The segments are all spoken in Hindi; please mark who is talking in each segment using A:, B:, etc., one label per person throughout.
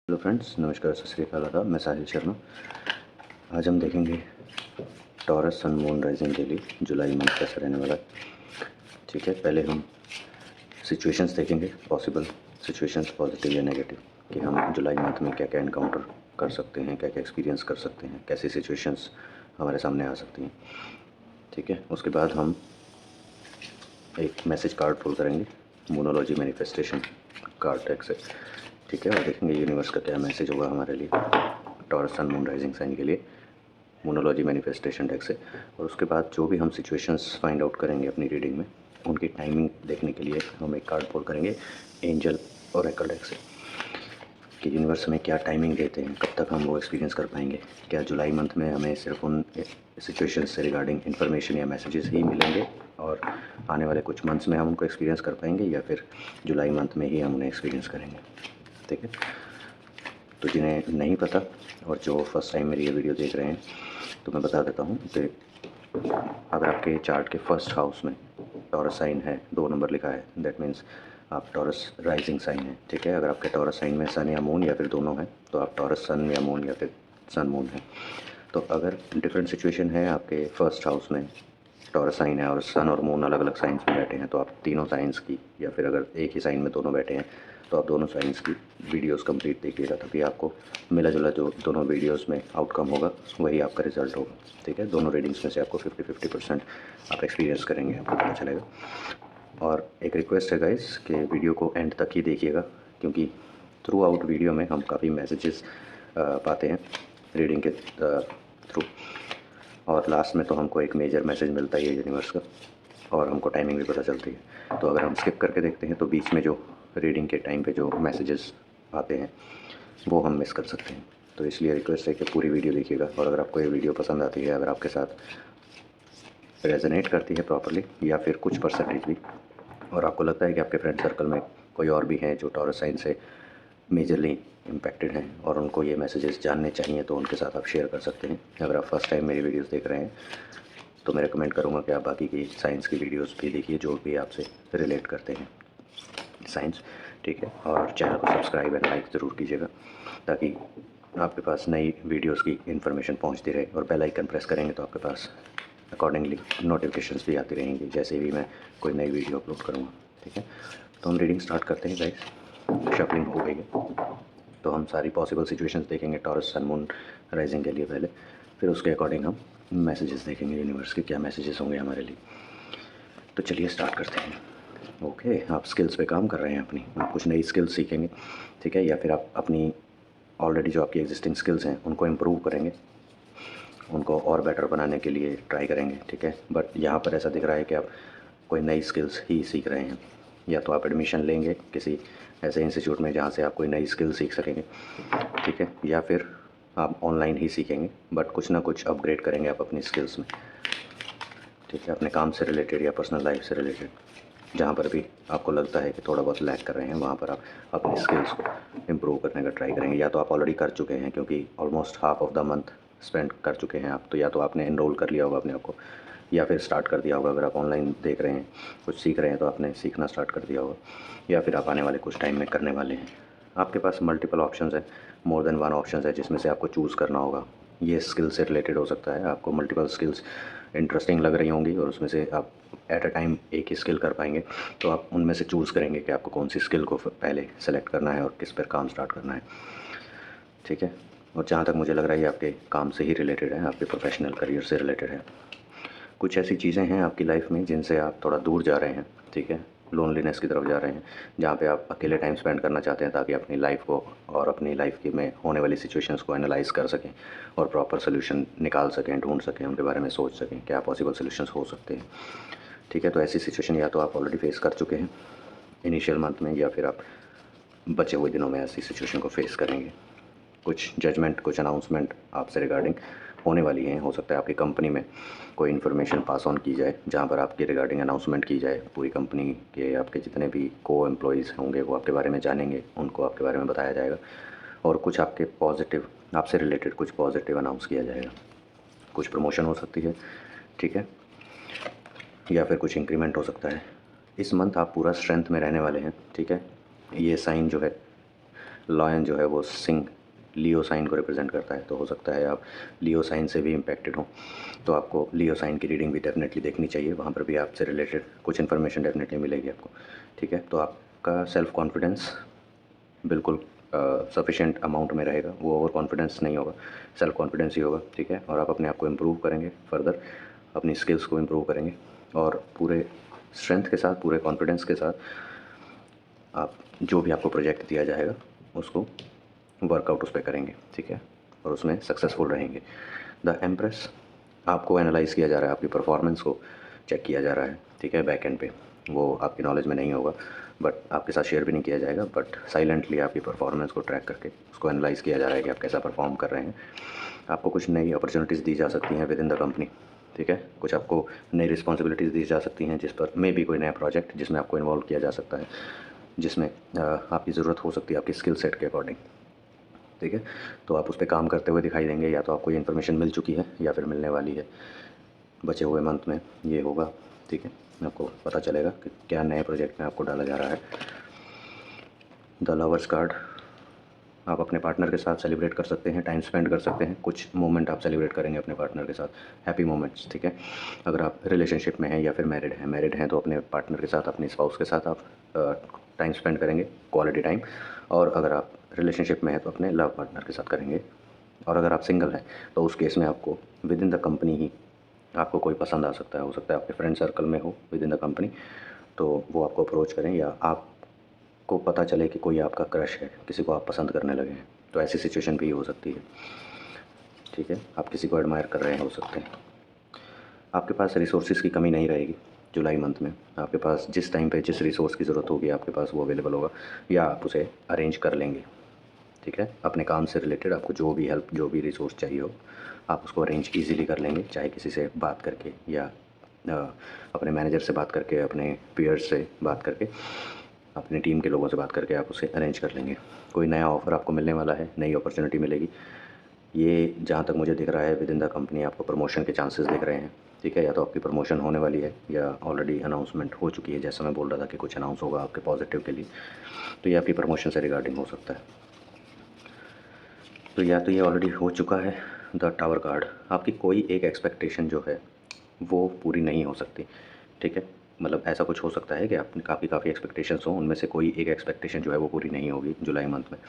A: हेलो फ्रेंड्स, नमस्कार, सत श्री अकाल, आदाब। मैं साहिल शर्मा। आज हम देखेंगे टॉरस सन मून राइजिंग के लिए जुलाई मंथ कैसा रहने वाला है। ठीक है, पहले हम सिचुएशंस देखेंगे, पॉसिबल सिचुएशंस पॉजिटिव या नेगेटिव, कि हम जुलाई मंथ में क्या क्या इनकाउंटर कर सकते हैं, क्या क्या एक्सपीरियंस कर सकते हैं, कैसी सिचुएशंस हमारे सामने आ सकती हैं। ठीक है, उसके बाद हम एक मैसेज कार्ड पुल करेंगे, मोनोलॉजी मैनिफेस्टेशन कार्ड डेक से। ठीक है, और देखेंगे यूनिवर्स का क्या मैसेज होगा हमारे लिए Taurus sun moon rising sign के लिए मोनोलॉजी मैनिफेस्टेशन डेक से। और उसके बाद जो भी हम सिचुएशंस फाइंड आउट करेंगे अपनी रीडिंग में, उनकी टाइमिंग देखने के लिए हम एक कार्ड पुल करेंगे एंजल और एकल डेक से, कि यूनिवर्स हमें क्या टाइमिंग देते हैं, कब तक हम वो एक्सपीरियंस कर पाएंगे। क्या जुलाई मंथ में हमें सिर्फ उन सिचुएशंस से रिगार्डिंग इन्फॉर्मेशन या मैसेजेस ही मिलेंगे और आने वाले कुछ मंथ्स में हम उनको एक्सपीरियंस कर पाएंगे, या फिर जुलाई मंथ में ही हम उन्हें एक्सपीरियंस करेंगे। ठीक है, तो जिन्हें नहीं पता और जो फर्स्ट टाइम मेरी ये वीडियो देख रहे हैं, तो मैं बता देता हूँ कि अगर आपके चार्ट के फर्स्ट हाउस में टॉरस साइन है, 2 नंबर लिखा है, दैट मीन्स आप टॉरस राइजिंग साइन है। ठीक है, अगर आपके टॉरस साइन में सन या मून या फिर दोनों हैं, तो आप टॉरस सन या मून या फिर सन मून है। तो अगर डिफरेंट सिचुएशन है, आपके फर्स्ट हाउस में टॉरस साइन है और सन और मून अलग अलग साइंस में बैठे हैं, तो आप तीनों साइंस की, या फिर अगर एक ही साइन में दोनों बैठे हैं, तो आप दोनों साइंस की वीडियोस कंप्लीट देखिएगा, तभी आपको मिला जुला जो दोनों वीडियोस में आउटकम होगा वही आपका रिजल्ट होगा। ठीक है, दोनों रीडिंग्स में से आपको 50-50% आप एक्सपीरियंस करेंगे, आपको पता चलेगा। और एक रिक्वेस्ट है गाइस कि वीडियो को एंड तक ही देखिएगा, क्योंकि थ्रू आउट वीडियो में हम काफ़ी मैसेजेस पाते हैं रीडिंग के थ्रू, और लास्ट में तो हमको एक मेजर मैसेज मिलता ही है यूनिवर्स का, और हमको टाइमिंग भी पता चलती है। तो अगर हम स्किप करके देखते हैं तो बीच में जो रीडिंग के टाइम पे जो मैसेजेस आते हैं वो हम मिस कर सकते हैं। तो इसलिए रिक्वेस्ट है कि पूरी वीडियो देखिएगा, और अगर आपको ये वीडियो पसंद आती है, अगर आपके साथ रेजोनेट करती है प्रॉपरली, या फिर कुछ परसेंटेज भी, और आपको लगता है कि आपके फ्रेंड सर्कल में कोई और भी हैं जो टॉरस साइन से मेजरली इम्पैक्टेड हैं और उनको ये मैसेजेस जानने चाहिए, तो उनके साथ आप शेयर कर सकते हैं। अगर आप फर्स्ट टाइम मेरी वीडियोस देख रहे हैं, तो मैं रिकमेंड करूँगा कि आप बाकी की साइंस की वीडियोस भी देखिए जो भी आपसे रिलेट करते हैं साइंस। ठीक है, और चैनल को सब्सक्राइब एंड लाइक ज़रूर कीजिएगा, ताकि आपके पास नई वीडियोस की इन्फॉर्मेशन पहुंचती रहे, और बेल आइकन प्रेस करेंगे तो आपके पास अकॉर्डिंगली नोटिफिकेशंस भी आती रहेंगी जैसे भी मैं कोई नई वीडियो अपलोड करूँगा। ठीक है, तो हम रीडिंग स्टार्ट करते हैं गाइस। शफलिंग हो गई है, तो हम सारी पॉसिबल सिचुएशंस देखेंगे टॉरस सन मून राइजिंग के लिए पहले, फिर उसके अकॉर्डिंग हम मैसेजेस देखेंगे यूनिवर्स के क्या मैसेजेस होंगे हमारे लिए। तो चलिए स्टार्ट करते हैं। ओके, आप स्किल्स पे काम कर रहे हैं अपनी, आप कुछ नई स्किल्स सीखेंगे। ठीक है, या फिर आप अपनी ऑलरेडी जो आपकी एग्जिस्टिंग स्किल्स हैं उनको इम्प्रूव करेंगे, उनको और बेटर बनाने के लिए ट्राई करेंगे। ठीक है, बट यहाँ पर ऐसा दिख रहा है कि आप कोई नई स्किल्स ही सीख रहे हैं, या तो आप एडमिशन लेंगे किसी ऐसे इंस्टीट्यूट में जहाँ से आप कोई नई स्किल सीख सकेंगे। ठीक है, या फिर आप ऑनलाइन ही सीखेंगे, बट कुछ ना कुछ अपग्रेड करेंगे आप अपनी स्किल्स में। ठीक है, अपने काम से रिलेटेड या पर्सनल लाइफ से रिलेटेड, जहाँ पर भी आपको लगता है कि थोड़ा बहुत लैक कर रहे हैं, वहाँ पर आप अपनी स्किल्स को इम्प्रूव करने का ट्राई करेंगे। या तो आप ऑलरेडी कर चुके हैं, क्योंकि almost half of the month spend कर चुके हैं आप, तो या तो आपने एनरोल कर लिया होगा अपने आप को, या फिर स्टार्ट कर दिया होगा। अगर आप ऑनलाइन देख रहे हैं, कुछ सीख रहे हैं, तो आपने सीखना स्टार्ट कर दिया होगा, या फिर आप आने वाले कुछ टाइम में करने वाले हैं। आपके पास मल्टीपल ऑप्शंस हैं, मोर देन वन ऑप्शंस है, जिसमें से आपको चूज़ करना होगा। ये स्किल से रिलेटेड हो सकता है, आपको मल्टीपल स्किल्स इंटरेस्टिंग लग रही होंगी और उसमें से आप एट अ टाइम एक ही स्किल कर पाएंगे, तो आप उनमें से चूज़ करेंगे कि आपको कौन सी स्किल को पहले सेलेक्ट करना है और किस पर काम स्टार्ट करना है। ठीक है, और जहाँ तक मुझे लग रहा है ये आपके काम से ही रिलेटेड है, आपके प्रोफेशनल करियर से रिलेटेड है। कुछ ऐसी चीज़ें हैं आपकी लाइफ में जिनसे आप थोड़ा दूर जा रहे हैं। ठीक है, लोनलीनेस की तरफ जा रहे हैं, जहाँ पे आप अकेले टाइम स्पेंड करना चाहते हैं, ताकि अपनी लाइफ को और अपनी लाइफ की में होने वाली सिचुएशंस को एनालाइज कर सकें और प्रॉपर सोल्यूशन निकाल सकें, ढूंढ सकें, उनके बारे में सोच सकें क्या पॉसिबल सोल्यूशंस हो सकते हैं। ठीक है, तो ऐसी सिचुएशन या तो आप ऑलरेडी फेस कर चुके हैं इनिशियल मंथ में, या फिर आप बचे हुए दिनों में ऐसी सिचुएशन को फेस करेंगे। कुछ जजमेंट, कुछ अनाउंसमेंट आपसे रिगार्डिंग होने वाली हैं। हो सकता है आपकी कंपनी में कोई इन्फॉर्मेशन पास ऑन की जाए, जहां पर आपकी रिगार्डिंग अनाउंसमेंट की जाए। पूरी कंपनी के आपके जितने भी को एम्प्लॉयज़ होंगे वो आपके बारे में जानेंगे, उनको आपके बारे में बताया जाएगा, और कुछ आपके पॉजिटिव, आपसे रिलेटेड कुछ पॉजिटिव अनाउंस किया जाएगा। कुछ प्रमोशन हो सकती है, ठीक है, या फिर कुछ इंक्रीमेंट हो सकता है। इस मंथ आप पूरा स्ट्रेंथ में रहने वाले हैं। ठीक है, ये साइन जो है लॉयन जो है वो सिंह लियो साइन को रिप्रेजेंट करता है, तो हो सकता है आप लियो साइन से भी इम्पैक्टेड हों, तो आपको लियो साइन की रीडिंग भी डेफिनेटली देखनी चाहिए, वहाँ पर भी आपसे रिलेटेड कुछ इन्फॉर्मेशन डेफिनेटली मिलेगी आपको। ठीक है, तो आपका सेल्फ कॉन्फिडेंस बिल्कुल सफिशिएंट अमाउंट में रहेगा, वो ओवर कॉन्फिडेंस नहीं होगा, सेल्फ कॉन्फिडेंस ही होगा। ठीक है, और आप अपने आप को इम्प्रूव करेंगे, फर्दर अपनी स्किल्स को इम्प्रूव करेंगे और पूरे स्ट्रेंथ के साथ, पूरे कॉन्फिडेंस के साथ आप जो भी आपको प्रोजेक्ट दिया जाएगा उसको वर्कआउट उस पर करेंगे। ठीक है, और उसमें सक्सेसफुल रहेंगे। द एम्प्रेस, आपको एनालाइज़ किया जा रहा है, आपकी परफॉर्मेंस को चेक किया जा रहा है। ठीक है, बैक एंड पे वो आपकी नॉलेज में नहीं होगा, बट आपके साथ शेयर भी नहीं किया जाएगा, बट साइलेंटली आपकी परफॉर्मेंस को ट्रैक करके उसको एनालाइज़ किया जा रहा है कि आप कैसा परफॉर्म कर रहे हैं। आपको कुछ नई अपॉर्चुनिटीज़ दी जा सकती हैं विद इन द कंपनी। ठीक है, कुछ आपको नई रिस्पॉन्सिबिलिटीज़ दी जा सकती हैं जिस पर मे भी कोई नया प्रोजेक्ट जिसमें आपको इन्वॉल्व किया जा सकता है, जिसमें आपकी ज़रूरत हो सकती है आपकी स्किल सेट के अकॉर्डिंग। ठीक है, तो आप उस पर काम करते हुए दिखाई देंगे, या तो आपको ये इन्फॉर्मेशन मिल चुकी है या फिर मिलने वाली है, बचे हुए मंथ में ये होगा। ठीक है, आपको पता चलेगा कि क्या नए प्रोजेक्ट में आपको डाला जा रहा है। द लवर्स कार्ड, आप अपने पार्टनर के साथ सेलिब्रेट कर सकते हैं, टाइम स्पेंड कर सकते हैं, कुछ मोमेंट आप सेलिब्रेट करेंगे अपने पार्टनर के साथ, हैप्पी मोमेंट्स। ठीक है, अगर आप रिलेशनशिप में हैं या फिर मैरिड हैं तो अपने पार्टनर के साथ, अपने स्पाउस के साथ आप टाइम स्पेंड करेंगे, क्वालिटी टाइम। और अगर आप रिलेशनशिप में हैं तो अपने लव पार्टनर के साथ करेंगे। और अगर आप सिंगल हैं तो उस केस में आपको विद इन द कंपनी ही आपको कोई पसंद आ सकता है, हो सकता है आपके फ्रेंड सर्कल में हो विद इन द कंपनी, तो वो आपको अप्रोच करें, या आपको पता चले कि कोई आपका क्रश है, किसी को आप पसंद करने लगे हैं, तो ऐसी सिचुएशन भी हो सकती है। ठीक है, आप किसी को एडमायर कर रहे हैं, हो सकते हैं। आपके पास रिसोर्सेज की कमी नहीं रहेगी जुलाई मंथ में, आपके पास जिस टाइम पे जिस रिसोर्स की ज़रूरत होगी आपके पास वो अवेलेबल होगा, या आप उसे अरेंज कर लेंगे। ठीक है, अपने काम से रिलेटेड आपको जो भी हेल्प, जो भी रिसोर्स चाहिए हो, आप उसको अरेंज ईज़िली कर लेंगे, चाहे किसी से बात करके या अपने मैनेजर से बात करके, अपने पीयर्स से बात करके, अपनी टीम के लोगों से बात करके आप उसे अरेंज कर लेंगे। कोई नया ऑफ़र आपको मिलने वाला है, नई अपॉर्चुनिटी मिलेगी। ये जहाँ तक मुझे दिख रहा है विद इन द कंपनी आपको प्रमोशन के चांसेस दिख रहे हैं। ठीक है, या तो आपकी प्रमोशन होने वाली है या ऑलरेडी अनाउंसमेंट हो चुकी है, जैसा मैं बोल रहा था कि कुछ अनाउंस होगा आपके पॉजिटिव के लिए, तो ये आपकी प्रमोशन से रिगार्डिंग हो सकता है। तो या तो ये ऑलरेडी हो चुका है। द टावर कार्ड, आपकी कोई एक एक्सपेक्टेशन जो है वो पूरी नहीं हो सकती। ठीक है, मतलब ऐसा कुछ हो सकता है कि आपने काफ़ी एक्सपेक्टेशंस हों, उनमें से कोई एक एक्सपेक्टेशन जो है वो पूरी नहीं होगी जुलाई मंथ में।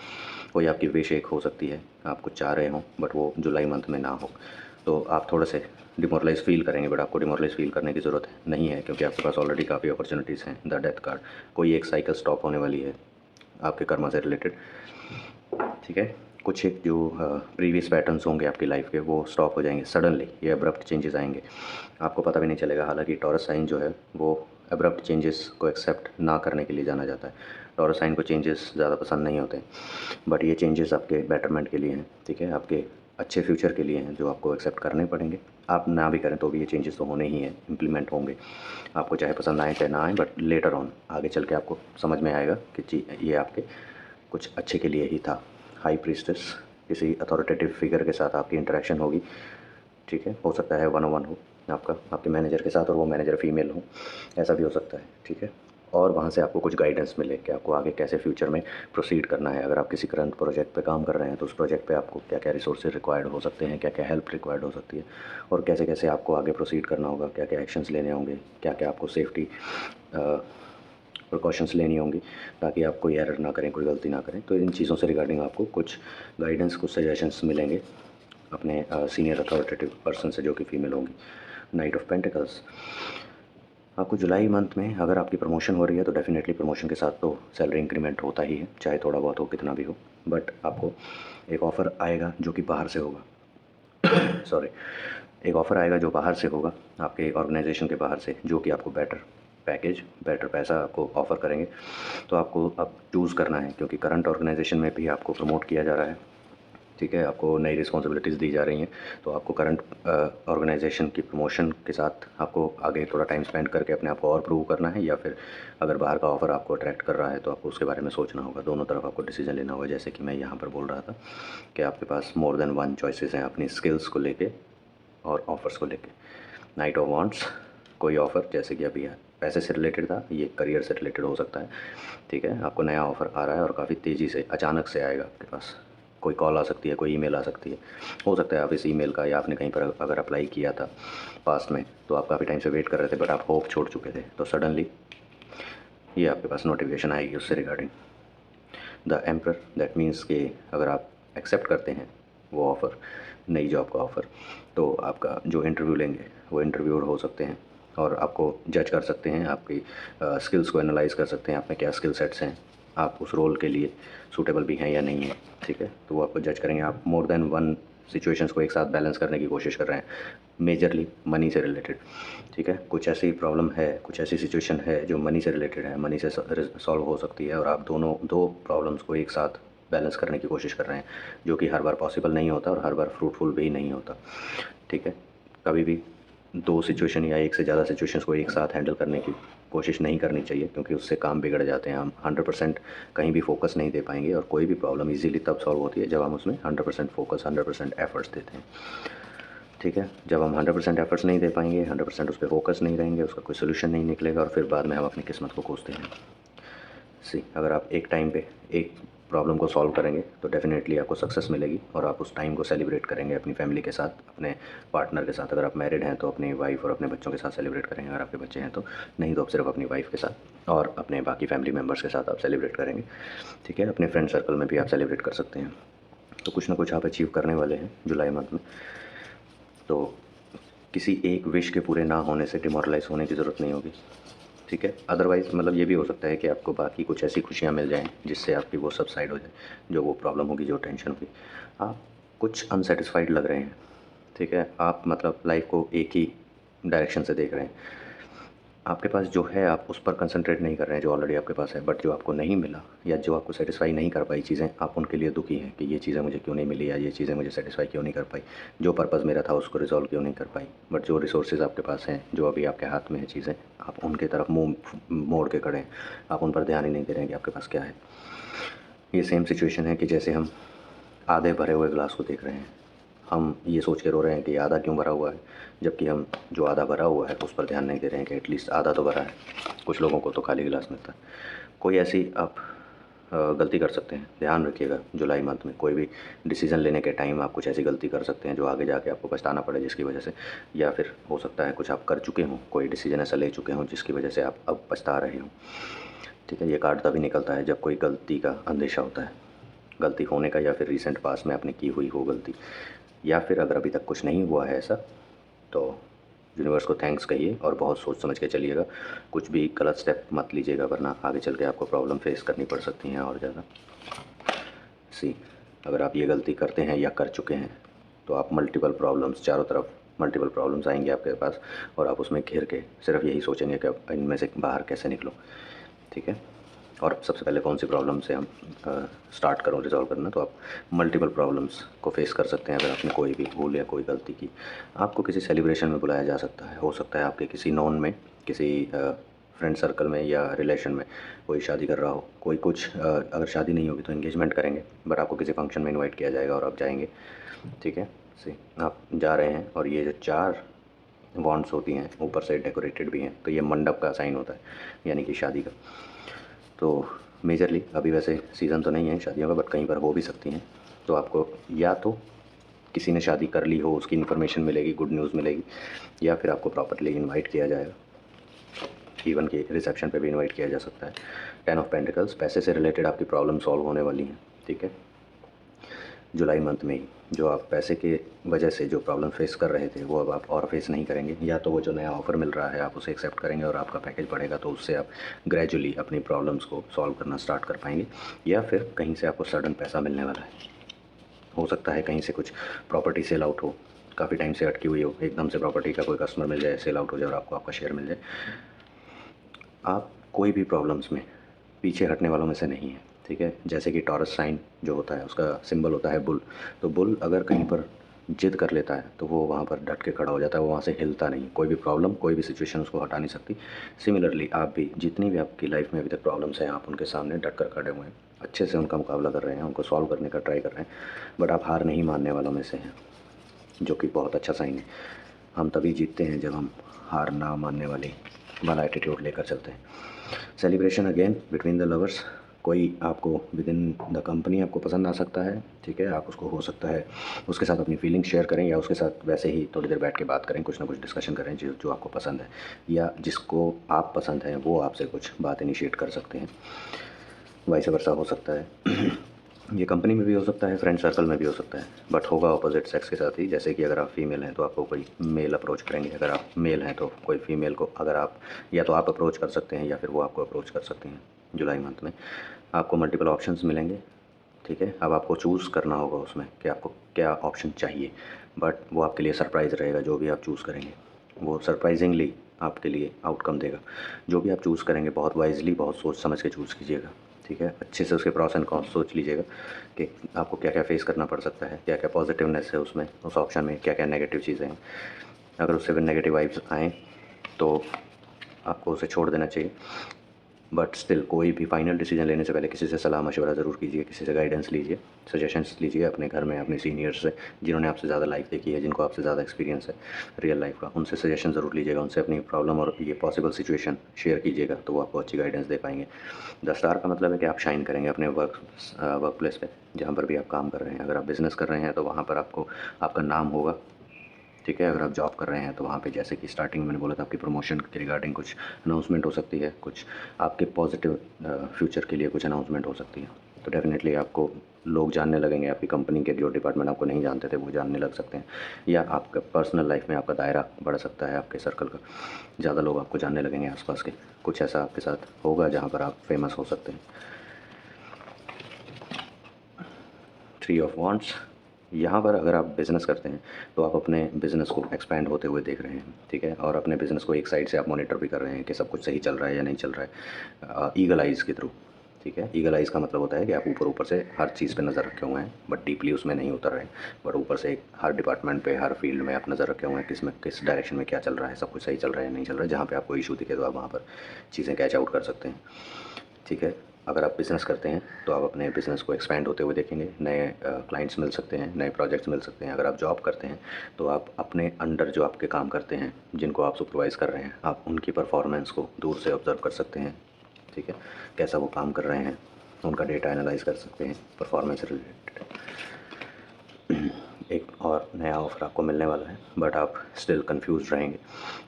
A: कोई आपकी विश एक हो सकती है, आप कुछ चाह रहे हों बट वो जुलाई मंथ में ना हो, तो आप थोड़े से डिमोरलाइज़ फ़ील करेंगे, बट आपको डिमोरलाइज़ फ़ील करने की ज़रूरत नहीं है, क्योंकि आपके पास ऑलरेडी काफ़ी अपॉर्चुनिटीज़ हैं। द डेथ कार्ड, कोई एक साइकिल स्टॉप होने वाली है आपके कर्मा से रिलेटेड। ठीक है, कुछ एक जो प्रीवियस पैटर्न्स होंगे आपकी लाइफ के वो स्टॉप हो जाएंगे सडनली, ये अब्रप्ट चेंजेस आएंगे, आपको पता भी नहीं चलेगा। हालांकि टॉरस साइन जो है वो अब्रप्ट चेंजेस को एक्सेप्ट ना करने के लिए जाना जाता है। टॉरस साइन को चेंजेस ज़्यादा पसंद नहीं होते, बट ये चेंजेस आपके बेटरमेंट के लिए हैं। ठीक है, आपके अच्छे फ्यूचर के लिए हैं, जो आपको एक्सेप्ट करने पड़ेंगे। आप ना भी करें तो भी ये चेंजेस तो होने ही हैं, इम्प्लीमेंट होंगे, आपको चाहे पसंद आए चाहे ना आए, बट लेटर ऑन आगे चल के आपको समझ में आएगा कि जी ये आपके कुछ अच्छे के लिए ही था। हाई प्रीस्टेस, किसी अथॉरिटेटिव फिगर के साथ आपकी इंटरेक्शन होगी। ठीक है, हो सकता है वन ऑन वन हो आपका आपके मैनेजर के साथ, और वो मैनेजर फीमेल हो, ऐसा भी हो सकता है। ठीक है, और वहाँ से आपको कुछ गाइडेंस मिले कि आपको आगे कैसे फ्यूचर में प्रोसीड करना है। अगर आप किसी करंट प्रोजेक्ट पे काम कर रहे हैं तो उस प्रोजेक्ट पे आपको क्या क्या रिसोर्सेज रिक्वायर्ड हो सकते हैं, क्या क्या हेल्प रिक्वायर्ड हो सकती है, और कैसे कैसे आपको आगे प्रोसीड करना होगा, क्या क्या एक्शंस लेने होंगे, क्या क्या आपको सेफ्टी प्रिकॉशंस लेनी होंगी ताकि आप कोई एरर ना करें, कोई गलती ना करें। तो इन चीज़ों से रिगार्डिंग आपको कुछ गाइडेंस, कुछ सजेशंस मिलेंगे अपने सीनियर अथॉरिटेटिव पर्सन से, जो कि फीमेल होंगी। नाइट ऑफ पेंटिकल्स, आपको जुलाई मंथ में अगर आपकी प्रमोशन हो रही है तो डेफिनेटली प्रमोशन के साथ तो सैलरी इंक्रीमेंट होता ही है, चाहे थोड़ा बहुत हो, कितना भी हो, बट आपको एक ऑफ़र आएगा जो कि बाहर से होगा। सॉरी, एक ऑफ़र आएगा जो बाहर से होगा, आपके ऑर्गेनाइजेशन के बाहर से, जो कि आपको बेटर पैकेज, बेटर पैसा आपको ऑफ़र करेंगे। तो आपको अब चूज़ करना है, क्योंकि करंट ऑर्गेनाइजेशन में भी आपको प्रमोट किया जा रहा है। ठीक है, आपको नई रिस्पॉन्सिबिलिटीज़ दी जा रही हैं, तो आपको करंट ऑर्गेनाइजेशन की प्रमोशन के साथ आपको आगे थोड़ा टाइम स्पेंड करके अपने आप को और प्रूव करना है, या फिर अगर बाहर का ऑफ़र आपको अट्रैक्ट कर रहा है तो आपको उसके बारे में सोचना होगा। दोनों तरफ आपको डिसीजन लेना होगा, जैसे कि मैं यहाँ पर बोल रहा था कि आपके पास मोर देन वन चॉइसेस हैं अपनी स्किल्स को लेके और ऑफ़र्स को लेके। नाइट ऑफ वांट्स, कोई ऑफ़र जैसे कि अभी पैसे से रिलेटेड था, ये करियर से रिलेटेड हो सकता है। ठीक है, आपको नया ऑफ़र आ रहा है और काफ़ी तेज़ी से अचानक से आएगा आपके पास। कोई कॉल आ सकती है, कोई ईमेल आ सकती है। हो सकता है आप इस ईमेल का या आपने कहीं पर अगर अप्लाई किया था पास्ट में, तो आप काफ़ी टाइम से वेट कर रहे थे बट आप होप छोड़ चुके थे, तो सडनली ये आपके पास नोटिफिकेशन आएगी उससे regarding the emperor. That means कि अगर आप एक्सेप्ट करते हैं वो ऑफ़र, नई जॉब का ऑफ़र, तो आपका जो इंटरव्यू लेंगे वो इंटरव्यूअर हो सकते हैं और आपको जज कर सकते हैं, आपकी स्किल्स को एनालाइज़ कर सकते हैं, आप में क्या स्किल सेट्स हैं, आप उस रोल के लिए सूटेबल भी हैं या नहीं हैं। ठीक है, तो वो आपको जज करेंगे। आप मोर देन वन सिचुएशंस को एक साथ बैलेंस करने की कोशिश कर रहे हैं, मेजरली मनी से रिलेटेड। ठीक है, कुछ ऐसी प्रॉब्लम है, कुछ ऐसी सिचुएशन है जो मनी से रिलेटेड है, मनी से सॉल्व हो सकती है, और आप दोनों दो प्रॉब्लम्स को एक साथ बैलेंस करने की कोशिश कर रहे हैं, जो कि हर बार पॉसिबल नहीं होता और हर बार फ्रूटफुल भी नहीं होता। ठीक है, कभी भी दो सिचुएशन या एक से ज़्यादा सिचुएशंस को एक साथ हैंडल करने की कोशिश नहीं करनी चाहिए, क्योंकि उससे काम बिगड़ जाते हैं। हम 100% कहीं भी फोकस नहीं दे पाएंगे, और कोई भी प्रॉब्लम इजीली तब सॉल्व होती है जब हम उसमें 100% फोकस, 100% एफर्ट्स देते हैं। ठीक है, जब हम 100% एफर्ट्स नहीं दे पाएंगे, 100% उस पर फोकस नहीं रहेंगे, उसका कोई सोल्यूशन नहीं निकलेगा, और फिर बाद में हम अपनी किस्मत को कोसते हैं। अगर आप एक टाइम पे एक प्रॉब्लम को सॉल्व करेंगे तो डेफिनेटली आपको सक्सेस मिलेगी, और आप उस टाइम को सेलिब्रेट करेंगे अपनी फैमिली के साथ, अपने पार्टनर के साथ। अगर आप मैरिड हैं तो अपनी वाइफ और अपने बच्चों के साथ सेलिब्रेट करेंगे, अगर आपके बच्चे हैं तो नहीं, तो आप सिर्फ अपनी वाइफ के साथ और अपने बाकी फैमिली मेम्बर्स के साथ आप सेलिब्रेट करेंगे। ठीक है, अपने फ्रेंड सर्कल में भी आप सेलिब्रेट कर सकते हैं। तो कुछ ना कुछ आप अचीव करने वाले हैं जुलाई मंथ में। तो किसी एक विश के पूरे ना होने से डिमोरलाइज होने की ज़रूरत नहीं होगी। ठीक है, अदरवाइज़ मतलब ये भी हो सकता है कि आपको बाकी कुछ ऐसी खुशियाँ मिल जाएँ जिससे आपकी वो सबसाइड हो जाए, जो वो प्रॉब्लम होगी, जो टेंशन होगी। आप कुछ अनसैटिस्फाइड लग रहे हैं। ठीक है, आप मतलब लाइफ को एक ही डायरेक्शन से देख रहे हैं। आपके पास जो है आप उस पर कंसंट्रेट नहीं कर रहे हैं जो ऑलरेडी आपके पास है, बट जो आपको नहीं मिला या जो आपको सेटिस्फाई नहीं कर पाई चीज़ें, आप उनके लिए दुखी हैं कि ये चीज़ें मुझे क्यों नहीं मिली, या ये चीज़ें मुझे सेटिस्फाई क्यों नहीं कर पाई, जो पर्पज़ मेरा था उसको रिजॉल्व क्यों नहीं कर पाई। बट जो रिसोर्सेज आपके पास हैं, जो अभी आपके हाथ में है चीज़ें, आप उनके तरफ मुँह मोड़ के खड़े हैं, आप उन पर ध्यान ही नहीं दे रहे हैं कि आपके पास क्या है। ये सेम सिचुएशन है कि जैसे हम आधे भरे हुए ग्लास को देख रहे हैं, हम ये सोच के रो रहे हैं कि आधा क्यों भरा हुआ है, जबकि हम जो आधा भरा हुआ है उस पर ध्यान नहीं दे रहे हैं कि एटलीस्ट आधा तो भरा है। कुछ लोगों को तो खाली गिलास मिलता है। कोई ऐसी आप गलती कर सकते हैं, ध्यान रखिएगा जुलाई मंथ में कोई भी डिसीज़न लेने के टाइम आप कुछ ऐसी गलती कर सकते हैं जो आगे जाके आपको पछताना पड़े, जिसकी वजह से, या फिर हो सकता है कुछ आप कर चुके हों, कोई डिसीजन ऐसा ले चुके हों जिसकी वजह से आप अब पछता रहे हों। ठीक है, ये कार्ड तभी निकलता है जब कोई गलती का अंदेशा होता है, गलती होने का, या फिर रिसेंट पास्ट में आपने की हुई हो गलती, या फिर अगर अभी तक कुछ नहीं हुआ है ऐसा, तो यूनिवर्स को थैंक्स कहिए और बहुत सोच समझ के चलिएगा। कुछ भी गलत स्टेप मत लीजिएगा, वरना आगे चल के आपको प्रॉब्लम फेस करनी पड़ सकती हैं और ज़्यादा। अगर आप ये गलती करते हैं या कर चुके हैं तो आप मल्टीपल प्रॉब्लम्स, चारों तरफ मल्टीपल प्रॉब्लम्स आएंगे आपके पास, और आप उसमें घिर के सिर्फ यही सोचेंगे कि अब इनमें से बाहर कैसे निकलूँ। ठीक है, और सबसे पहले कौन सी प्रॉब्लम से हम स्टार्ट करूँ रिजॉल्व करना, तो आप मल्टीपल प्रॉब्लम्स को फेस कर सकते हैं अगर आपने कोई भी भूल या कोई गलती की। आपको किसी सेलिब्रेशन में बुलाया जा सकता है, हो सकता है आपके किसी नॉन में, किसी फ्रेंड सर्कल में या रिलेशन में कोई शादी कर रहा हो, कोई कुछ अगर शादी नहीं होगी तो एंगेजमेंट करेंगे, बट आपको किसी फंक्शन में इनवाइट किया जाएगा और आप जाएंगे। ठीक है, आप जा रहे हैं और ये जो 4 वॉन्ड्स होती हैं ऊपर से डेकोरेटेड भी हैं, तो ये मंडप का साइन होता है, यानी कि शादी का। तो मेजरली अभी वैसे सीज़न तो नहीं है शादियों का, बट कहीं पर हो भी सकती हैं। तो आपको या तो किसी ने शादी कर ली हो उसकी इन्फॉर्मेशन मिलेगी, गुड न्यूज़ मिलेगी, या फिर आपको प्रॉपर्ली इनवाइट किया जाएगा, इवन कि रिसेप्शन पे भी इनवाइट किया जा सकता है। 10 ऑफ पेंटिकल्स, पैसे से रिलेटेड आपकी प्रॉब्लम सॉल्व होने वाली हैं। ठीक है, जुलाई मंथ में ही जो आप पैसे के वजह से जो प्रॉब्लम फेस कर रहे थे वो अब आप और फेस नहीं करेंगे। या तो वो जो नया ऑफ़र मिल रहा है आप उसे एक्सेप्ट करेंगे और आपका पैकेज बढ़ेगा, तो उससे आप ग्रेजुअली अपनी प्रॉब्लम्स को सॉल्व करना स्टार्ट कर पाएंगे। या फिर कहीं से आपको सडन पैसा मिलने वाला है, हो सकता है कहीं से कुछ प्रॉपर्टी सेल आउट हो, काफ़ी टाइम से अटकी हुई हो, एकदम से प्रॉपर्टी का कोई कस्टमर मिल जाए, सेल आउट हो जाए और आपको आपका शेयर मिल जाए। आप कोई भी प्रॉब्लम्स में पीछे हटने वालों में से नहीं हैं। ठीक है, जैसे कि टॉरस साइन जो होता है उसका सिंबल होता है बुल, तो बुल अगर कहीं पर जिद कर लेता है तो वो वहाँ पर डट के खड़ा हो जाता है, वो वहाँ से हिलता नहीं। कोई भी प्रॉब्लम, कोई भी सिचुएशन उसको हटा नहीं सकती। सिमिलरली आप भी, जितनी भी आपकी लाइफ में अभी तक प्रॉब्लम्स हैं, आप उनके सामने डट कर खड़े हुए हैं, अच्छे से उनका मुकाबला कर रहे हैं, उनको सॉल्व करने का ट्राई कर रहे हैं, बट आप हार नहीं मानने वालों में से हैं, जो कि बहुत अच्छा साइन है। हम तभी जीतते हैं जब हम हार ना मानने वाली वाला एटीट्यूड लेकर चलते हैं। Celebration again between the lovers, कोई आपको विद इन द कंपनी आपको पसंद आ सकता है, ठीक है, आप उसको हो सकता है उसके साथ अपनी फीलिंग शेयर करें या उसके साथ वैसे ही थोड़ी देर बैठ के बात करें, कुछ ना कुछ डिस्कशन करें जो जो आपको पसंद है, या जिसको आप पसंद है वो आपसे कुछ बात इनिशिएट कर सकते हैं, वाइस वर्सा हो सकता है। ये कंपनी में भी हो सकता है, फ्रेंड सर्कल में भी हो सकता है, बट होगा अपोजिट सेक्स के साथ ही। जैसे कि अगर आप फीमेल हैं तो आपको कोई मेल अप्रोच करेंगे, अगर आप मेल हैं तो कोई फीमेल को, अगर आप या तो आप अप्रोच कर सकते हैं या फिर वो आपको अप्रोच कर सकते हैं। जुलाई मंथ में आपको मल्टीपल ऑप्शंस मिलेंगे, ठीक है। अब आपको चूज़ करना होगा उसमें कि आपको क्या ऑप्शन चाहिए, बट वो आपके लिए सरप्राइज़ रहेगा। जो भी आप चूज़ करेंगे वो सरप्राइजिंगली आपके लिए आउटकम देगा। जो भी आप चूज़ करेंगे बहुत वाइजली, बहुत सोच समझ के चूज़ कीजिएगा, ठीक है। अच्छे से उसके प्रॉस एंड कॉन्स सोच लीजिएगा कि आपको क्या क्या फेस करना पड़ सकता है, क्या क्या पॉजिटिवनेस है उसमें, उस ऑप्शन में क्या क्या नेगेटिव चीज़ें हैं। अगर उससे भी नेगेटिव वाइब्स आएँ तो आपको उसे छोड़ देना चाहिए। बट स्टिल कोई भी फाइनल डिसीजन लेने से पहले किसी से सलाह मशवरा ज़रूर कीजिए, किसी से गाइडेंस लीजिए, सजेशंस लीजिए अपने घर में अपने सीनियर्स से, जिन्होंने आपसे ज़्यादा लाइफ देखी है, जिनको आपसे ज़्यादा एक्सपीरियंस है रियल लाइफ का, उनसे सजेशन ज़रूर लीजिएगा। उनसे अपनी प्रॉब्लम और ये पॉसिबल सिचुएशन शेयर कीजिएगा, तो वो आपको अच्छी गाइडेंस दे पाएंगे। 10 स्टार का मतलब है कि आप शाइन करेंगे अपने वर्क प्लेस पे, जहाँ पर भी आप काम कर रहे हैं। अगर आप बिज़नेस कर रहे हैं तो वहाँ पर आपको आपका नाम होगा, ठीक है। अगर आप जॉब कर रहे हैं तो वहाँ पे जैसे कि स्टार्टिंग में मैंने बोला था आपकी प्रमोशन के रिगार्डिंग कुछ अनाउंसमेंट हो सकती है, कुछ आपके पॉजिटिव फ्यूचर के लिए कुछ अनाउंसमेंट हो सकती है। तो डेफिनेटली आपको लोग जानने लगेंगे, आपकी कंपनी के जो डिपार्टमेंट आपको नहीं जानते थे वो जानने लग सकते हैं, या आपका पर्सनल लाइफ में आपका दायरा बढ़ सकता है, आपके सर्कल का ज़्यादा लोग आपको जानने लगेंगे आसपास के। कुछ ऐसा आपके साथ होगा जहाँ पर आप फेमस हो सकते हैं। 3 ऑफ वांड्स, यहाँ पर अगर आप बिज़नेस करते हैं तो आप अपने बिज़नेस को एक्सपैंड होते हुए देख रहे हैं, ठीक है। और अपने बिज़नेस को एक साइड से आप मॉनिटर भी कर रहे हैं कि सब कुछ सही चल रहा है या नहीं चल रहा है, ईगल आइज़ के थ्रू, ठीक है। ईगल आइज़ का मतलब होता है कि आप ऊपर ऊपर से हर चीज़ पे नज़र रखे हुए हैं, बट डीपली उसमें नहीं उतर रहे हैं। बट ऊपर से एक हर डिपार्टमेंट पे, हर फील्ड में आप नज़र रखे हुए हैं, किस डायरेक्शन में क्या चल रहा है, सब कुछ सही चल रहा है या नहीं चल रहा है। जहाँ पे आपको इशू दिखे तो आप वहाँ पर चीज़ें कैच आउट कर सकते हैं, ठीक है। अगर आप बिज़नेस करते हैं तो आप अपने बिज़नेस को एक्सपैंड होते हुए देखेंगे, नए क्लाइंट्स मिल सकते हैं, नए प्रोजेक्ट्स मिल सकते हैं। अगर आप जॉब करते हैं तो आप अपने अंडर जो आपके काम करते हैं, जिनको आप सुपरवाइज़ कर रहे हैं, आप उनकी परफॉर्मेंस को दूर से ऑब्ज़र्व कर सकते हैं, ठीक है। कैसा वो काम कर रहे हैं, उनका डेटा एनालाइज कर सकते हैं परफॉर्मेंस रिलेटेड। एक और नया ऑफ़र आपको मिलने वाला है, बट आप स्टिल कंफ्यूज रहेंगे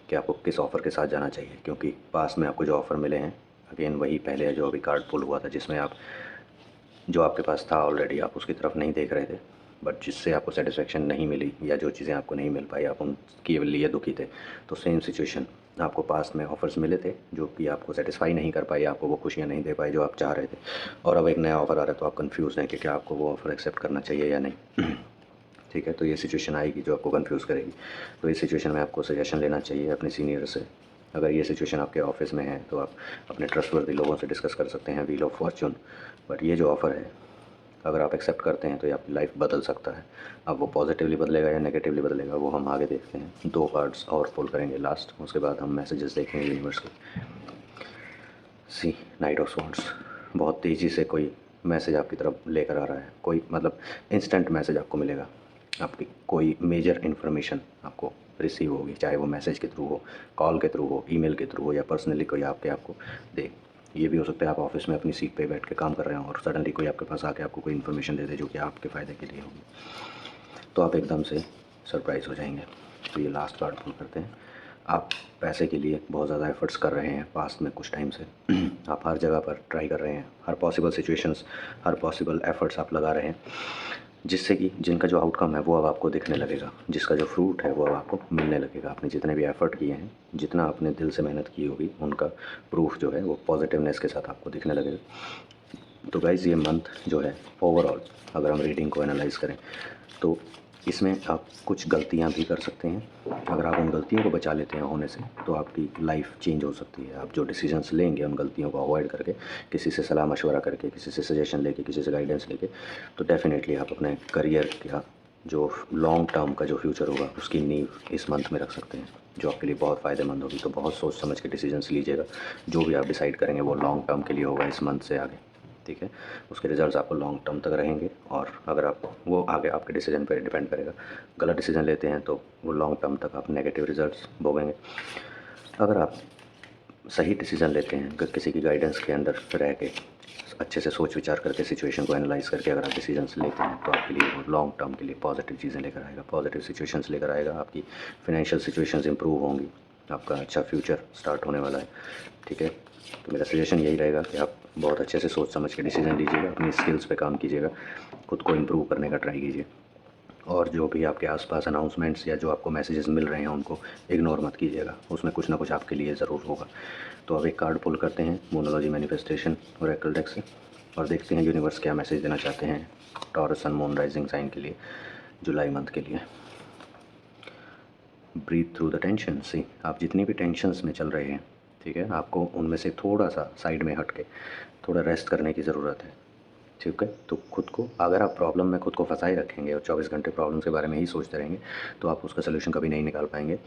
A: कि आपको किस ऑफ़र के साथ जाना चाहिए, क्योंकि पास में आपको जो ऑफ़र मिले हैं अगेन वही पहले जो अभी कार्ड पुल हुआ था, जिसमें आप जो आपके पास था ऑलरेडी आप उसकी तरफ नहीं देख रहे थे, बट जिससे आपको सेटिस्फेक्शन नहीं मिली या जो चीज़ें आपको नहीं मिल पाई आप उनके लिए दुखी थे। तो सेम सिचुएशन, आपको पास में ऑफ़र्स मिले थे जो कि आपको सेटिस्फाई नहीं कर पाई, आपको वो खुशियाँ नहीं दे पाई जो आप चाह रहे थे, और अब एक नया ऑफ़र आ रहा है तो आप कंफ्यूज हैं कि क्या आपको वो ऑफ़र एक्सेप्ट करना चाहिए या नहीं। ठीक है, तो ये सिचुएशन आएगी जो आपको कंफ्यूज करेगी। तो इस सिचुएशन में आपको सजेशन लेना चाहिए अपने सीनियर से। अगर ये सिचुएशन आपके ऑफिस में है तो आप अपने ट्रस्टवर्दी लोगों से डिस्कस कर सकते हैं, व्हील ऑफ फॉर्च्यून। बट ये जो ऑफ़र है अगर आप एक्सेप्ट करते हैं तो ये आपकी लाइफ बदल सकता है। अब वो पॉजिटिवली बदलेगा या नेगेटिवली बदलेगा वो हम आगे देखते हैं। 2 कार्ड्स और पुल करेंगे लास्ट, उसके बाद हम मैसेजेस देखेंगे यूनिवर्स के। सी नाइट ऑफ स्वॉर्ड्स, बहुत तेज़ी से कोई मैसेज आपकी तरफ लेकर आ रहा है, कोई मतलब इंस्टेंट मैसेज आपको मिलेगा, आपकी कोई मेजर इन्फॉर्मेशन आपको रिसीव होगी, चाहे वो मैसेज के थ्रू हो, कॉल के थ्रू हो, ईमेल के थ्रू हो, या पर्सनली कोई आपको दे। ये भी हो सकता है आप ऑफिस में अपनी सीट पे बैठ के काम कर रहे हो और सडनली कोई आपके पास आके आपको कोई इन्फॉर्मेशन दे दे जो कि आपके फ़ायदे के लिए होगी, तो आप एकदम से सरप्राइज़ हो जाएंगे। तो ये लास्ट कार्ड पुल करते हैं। आप पैसे के लिए बहुत ज़्यादा एफ़र्ट्स कर रहे हैं पास्ट में कुछ टाइम से। आप हर जगह पर ट्राई कर रहे हैं, हर पॉसिबल सिचुएशंस, हर पॉसिबल एफ़र्ट्स आप लगा रहे हैं, जिससे कि जिनका जो आउटकम है वो अब आपको दिखने लगेगा, जिसका जो फ्रूट है वो अब आपको मिलने लगेगा। आपने जितने भी एफ़र्ट किए हैं, जितना आपने दिल से मेहनत की होगी, उनका प्रूफ जो है वो पॉजिटिवनेस के साथ आपको दिखने लगेगा। तो गाइज़ ये मंथ जो है ओवरऑल अगर हम रीडिंग को एनालाइज़ करें तो इसमें आप कुछ गलतियां भी कर सकते हैं। अगर आप उन गलतियों को बचा लेते हैं होने से तो आपकी लाइफ चेंज हो सकती है। आप जो डिसीजंस लेंगे उन गलतियों को अवॉइड करके, किसी से सलाह मशवरा करके, किसी से सजेशन लेके, किसी से गाइडेंस लेके, तो डेफ़िनेटली आप अपने करियर का जो लॉन्ग टर्म का जो फ्यूचर होगा उसकी नींव इस मंथ में रख सकते हैं, जो आपके लिए बहुत फ़ायदेमंद होगी। तो बहुत सोच समझ के डिसीजंस लीजिएगा, जो भी आप डिसाइड करेंगे वो लॉन्ग टर्म के लिए होगा इस मंथ से आगे, ठीक है। उसके रिजल्ट्स आपको लॉन्ग टर्म तक रहेंगे, और अगर आप वो आगे आपके डिसीजन पर डिपेंड करेगा। गलत डिसीजन लेते हैं तो वो लॉन्ग टर्म तक आप नेगेटिव रिजल्ट्स भोगेंगे। अगर आप सही डिसीज़न लेते हैं, अगर किसी की गाइडेंस के अंडर रह के अच्छे से सोच विचार करके सिचुएशन को एनालाइज करके अगर आप डिसीजंस लेते हैं तो आपके लिए वो लॉन्ग टर्म के लिए पॉजिटिव चीज़ें लेकर आएगा, पॉजिटिव सिचुएशंस लेकर आएगा। आपकी फाइनेंशियल सिचुएशंस इंप्रूव होंगी, आपका अच्छा फ्यूचर स्टार्ट होने वाला है। ठीक है, तो मेरा सजेशन यही रहेगा कि आप बहुत अच्छे से सोच समझ के डिसीजन लीजिएगा, अपनी स्किल्स पे काम कीजिएगा, खुद को इम्प्रूव करने का ट्राई कीजिए, और जो भी आपके आसपास अनाउंसमेंट्स या जो आपको मैसेजेस मिल रहे हैं उनको इग्नोर मत कीजिएगा, उसमें कुछ ना कुछ आपके लिए ज़रूर होगा। तो अब एक कार्ड पुल करते हैं मोनोलॉजी मैनिफेस्टेशन ओरेकल डेक से, और देखते हैं यूनिवर्स क्या मैसेज देना चाहते हैं Taurus sun moon rising sign के लिए जुलाई मंथ के लिए। Breathe through the tension. See, आप जितनी भी टेंशन्स में चल रहे हैं, ठीक है, आपको उनमें से थोड़ा सा साइड में हट के थोड़ा रेस्ट करने की ज़रूरत है। ठीक है, तो खुद को, अगर आप प्रॉब्लम में खुद को फंसाए रखेंगे और 24 घंटे प्रॉब्लम के बारे में ही सोचते रहेंगे तो आप उसका सोल्यूशन कभी नहीं निकाल पाएंगे।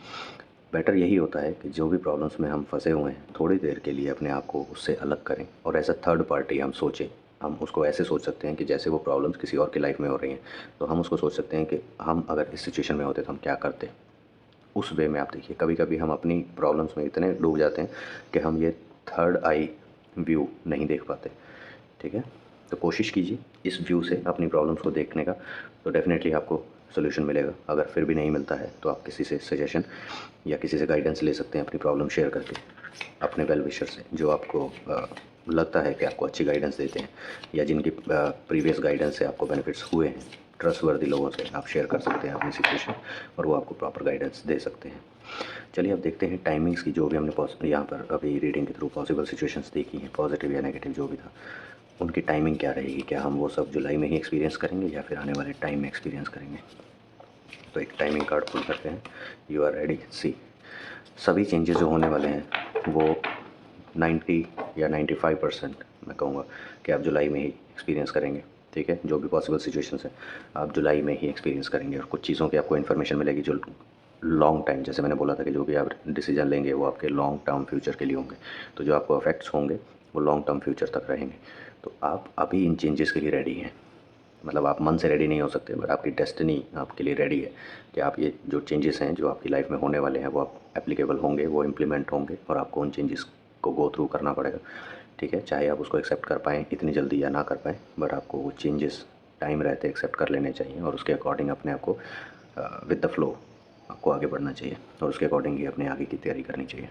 A: बेटर यही होता है कि जो भी प्रॉब्लम्स में हम फंसे हुए हैं थोड़ी देर के लिए अपने आप को उससे अलग करें और एज अ थर्ड पार्टी हम सोचें। हम उसको ऐसे सोच सकते हैं कि जैसे वो प्रॉब्लम्स किसी और की लाइफ में हो रही हैं, तो हम उसको सोच सकते हैं कि हम अगर इस सिचुएशन में होते तो हम क्या करते। उस वे में आप देखिए, कभी कभी हम अपनी प्रॉब्लम्स में इतने डूब जाते हैं कि हम ये थर्ड आई व्यू नहीं देख पाते। ठीक है, तो कोशिश कीजिए इस व्यू से अपनी प्रॉब्लम्स को देखने का, तो डेफ़िनेटली आपको सोल्यूशन मिलेगा। अगर फिर भी नहीं मिलता है तो आप किसी से सजेशन या किसी से गाइडेंस ले सकते हैं अपनी प्रॉब्लम शेयर करके, अपने वेल विशर से जो आपको लगता है कि आपको अच्छी गाइडेंस देते हैं या जिनकी प्रीवियस गाइडेंस से आपको बेनिफिट्स हुए हैं। ट्रस्टवर्दी लोगों से आप शेयर कर सकते हैं अपनी सिचुएशन और वो आपको प्रॉपर गाइडेंस दे सकते हैं। चलिए अब देखते हैं टाइमिंग्स की, जो भी हमने यहाँ पर अभी रीडिंग के थ्रू पॉसिबल सिचुएशंस देखी हैं, पॉजिटिव या नेगेटिव जो भी था, उनकी टाइमिंग क्या रहेगी। क्या हम वो सब जुलाई में ही एक्सपीरियंस करेंगे या फिर आने वाले टाइम में एक्सपीरियंस करेंगे। तो एक टाइमिंग कार्ड पुल करते हैं। You are ready. सी, सभी चेंजेस जो होने वाले हैं वो 90 या 95% मैं कहूँगा कि आप जुलाई में ही एक्सपीरियंस करेंगे। ठीक है, जो भी पॉसिबल सिचुएशंस हैं आप जुलाई में ही एक्सपीरियंस करेंगे, और कुछ चीज़ों की आपको इन्फॉर्मेशन मिलेगी जो लॉन्ग टाइम, जैसे मैंने बोला था कि जो भी आप डिसीजन लेंगे वो आपके लॉन्ग टर्म फ्यूचर के लिए होंगे, तो जो आपको अफेक्ट्स होंगे वो लॉन्ग टर्म फ्यूचर तक रहेंगे। तो आप अभी इन चेंजेस के लिए रेडी हैं, मतलब आप मन से रेडी नहीं हो सकते, बट आपकी डेस्टिनी आपके लिए रेडी है कि आप ये जो चेंजेस हैं जो आपकी लाइफ में होने वाले हैं वो आप एप्लीकेबल होंगे, वो इम्प्लीमेंट होंगे और आपको उन चेंजेस को गो थ्रू करना पड़ेगा। ठीक है, चाहे आप उसको एक्सेप्ट कर पाएँ इतनी जल्दी या ना कर पाएँ, बट आपको वो चेंजेस टाइम रहते एक्सेप्ट कर लेने चाहिए और उसके अकॉर्डिंग अपने आप को विद द फ्लो आपको आगे बढ़ना चाहिए और उसके अकॉर्डिंग ही अपने आगे की तैयारी करनी चाहिए।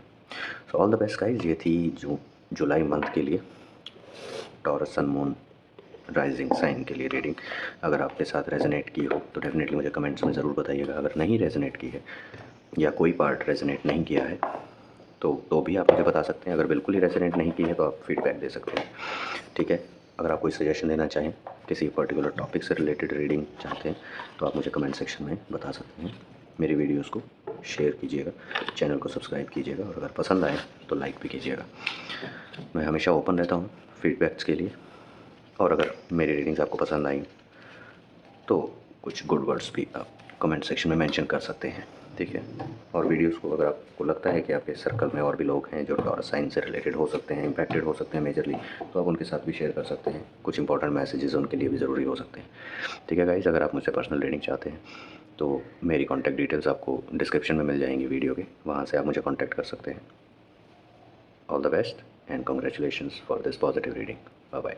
A: So all the best guys, ये थी जो जुलाई मंथ के लिए Taurus sun moon rising sign के लिए रीडिंग। अगर आपके साथ रेजोनेट की हो तो डेफिनेटली मुझे कमेंट्स में ज़रूर बताइएगा। अगर नहीं रेजोनेट की है या कोई पार्ट रेजोनेट नहीं किया है तो भी आप मुझे बता सकते हैं। अगर बिल्कुल ही रेजोनेट नहीं की है तो आप फीडबैक दे सकते हैं। ठीक है, अगर आप कोई सजेशन देना चाहें, किसी पर्टिकुलर टॉपिक से रिलेटेड रीडिंग चाहते हैं तो आप मुझे कमेंट सेक्शन में बता सकते हैं। मेरी वीडियोस को शेयर कीजिएगा, चैनल को सब्सक्राइब कीजिएगा और अगर पसंद आए तो लाइक भी कीजिएगा। मैं हमेशा ओपन रहता हूँ फीडबैक्स के लिए, और अगर मेरी रीडिंग्स आपको पसंद आई तो कुछ गुड वर्ड्स भी आप कमेंट सेक्शन में मेंशन कर सकते हैं। ठीक है, और वीडियोस को अगर आपको लगता है कि आपके सर्कल में और भी लोग हैं जो टॉरस साइन से रिलेटेड हो सकते हैं, इम्पैक्टेड हो सकते हैं मेजरली, तो आप उनके साथ भी शेयर कर सकते हैं। कुछ इंपॉर्टेंट मैसेजेस उनके लिए भी ज़रूरी हो सकते हैं। ठीक है गाइस, अगर आप मुझसे पर्सनल रीडिंग चाहते हैं तो मेरी कॉन्टैक्ट डिटेल्स आपको डिस्क्रिप्शन में मिल जाएंगी वीडियो के, वहाँ से आप मुझे कॉन्टैक्ट कर सकते हैं। All the best and congratulations for this positive reading. Bye bye.